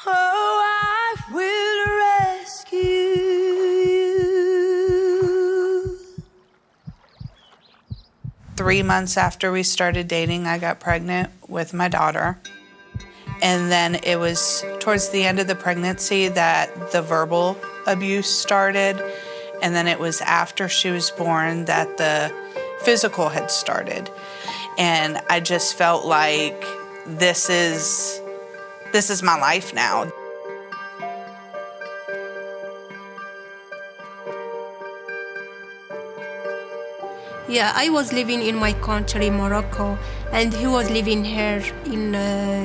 Oh, I will rescue you. 3 months after we started dating, I got pregnant with my daughter. And then it was towards the end of the pregnancy that the verbal abuse started. And then it was after she was born that the physical had started. And I just felt like this is my life now. Yeah, I was living in my country, Morocco, and he was living here in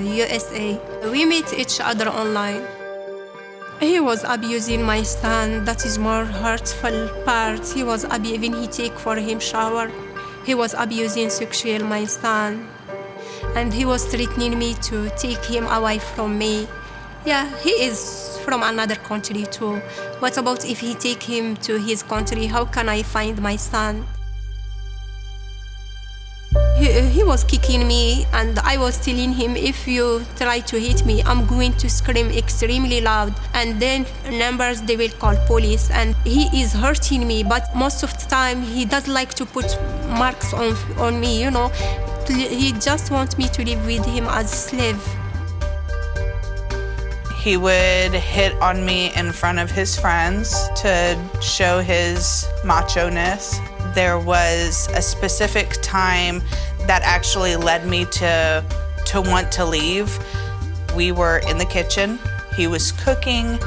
USA. We met each other online. He was abusing my son. That is more hurtful part. He was abusing, he take for him shower. He was abusing sexual my son. And he was threatening me to take him away from me. Yeah, he is from another country too. What about if he take him to his country? How can I find my son? He was kicking me, and I was telling him, if you try to hit me, I'm going to scream extremely loud, and then numbers, they will call police. And he is hurting me, but most of the time he does like to put marks on me, you know. He just wants me to live with him as a slave. He would hit on me in front of his friends to show his macho-ness. There was a specific time that actually led me to want to leave. We were in the kitchen. He was cooking.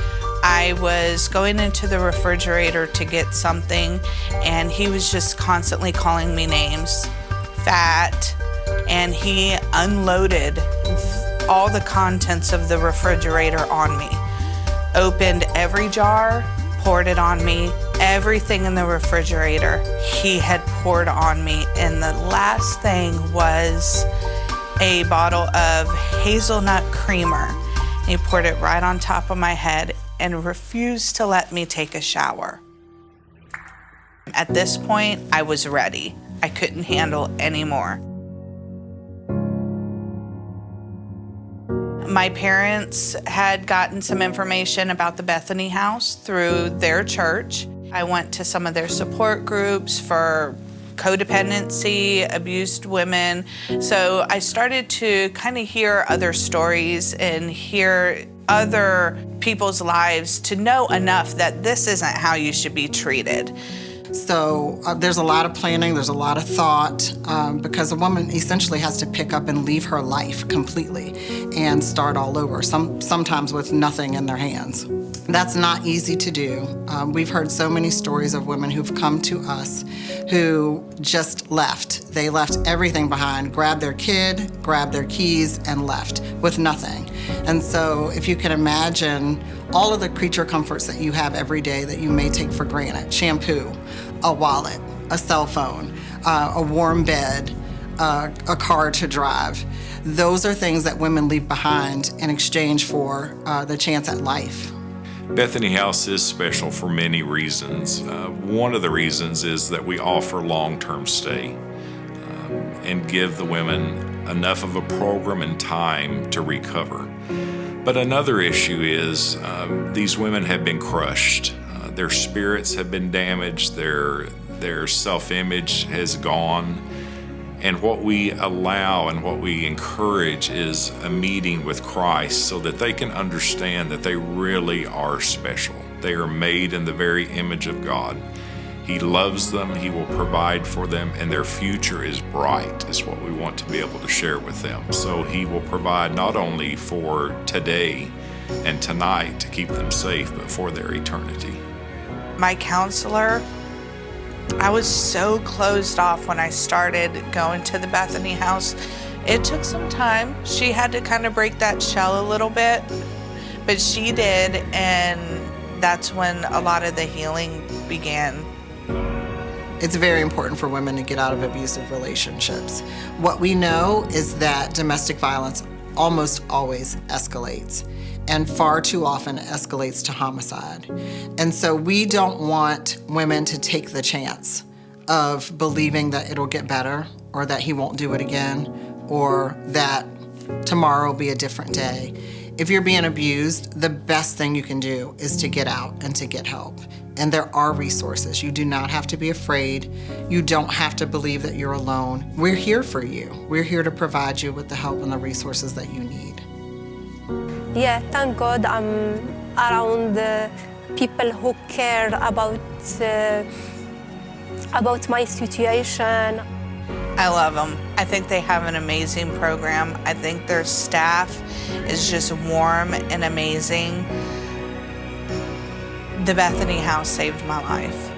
I was going into the refrigerator to get something, and he was just constantly calling me names, fat, and he unloaded all the contents of the refrigerator on me. Opened every jar, poured it on me. Everything in the refrigerator he had poured on me, and the last thing was a bottle of hazelnut creamer. He poured it right on top of my head and refused to let me take a shower. At this point, I was ready. I couldn't handle anymore. My parents had gotten some information about the Bethany House through their church. I went to some of their support groups for codependency, abused women. So I started to kind of hear other stories and hear other people's lives to know enough that this isn't how you should be treated. So there's a lot of planning, there's a lot of thought, because a woman essentially has to pick up and leave her life completely and start all over, sometimes with nothing in their hands. That's not easy to do. We've heard so many stories of women who've come to us who just left. They left everything behind, grabbed their kid, grabbed their keys, and left with nothing. And so if you can imagine all of the creature comforts that you have every day that you may take for granted, shampoo, a wallet, a cell phone, a warm bed, a car to drive. Those are things that women leave behind in exchange for the chance at life. Bethany House is special for many reasons. One of the reasons is that we offer long-term stay and give the women enough of a program and time to recover. But another issue is these women have been crushed. Their spirits have been damaged, their self-image has gone. And what we allow and what we encourage is a meeting with Christ so that they can understand that they really are special. They are made in the very image of God. He loves them, He will provide for them, and their future is bright, is what we want to be able to share with them. So He will provide not only for today and tonight to keep them safe, but for their eternity. My counselor, I was so closed off when I started going to the Bethany House. It took some time. She had to kind of break that shell a little bit, but she did, and that's when a lot of the healing began. It's very important for women to get out of abusive relationships. What we know is that domestic violence almost always escalates, and far too often escalates to homicide. And so we don't want women to take the chance of believing that it'll get better, or that he won't do it again, or that tomorrow will be a different day. If you're being abused, the best thing you can do is to get out and to get help. And there are resources. You do not have to be afraid. You don't have to believe that you're alone. We're here for you. We're here to provide you with the help and the resources that you need. Yeah, thank God I'm around people who care about my situation. I love them. I think they have an amazing program. I think their staff is just warm and amazing. The Bethany House saved my life.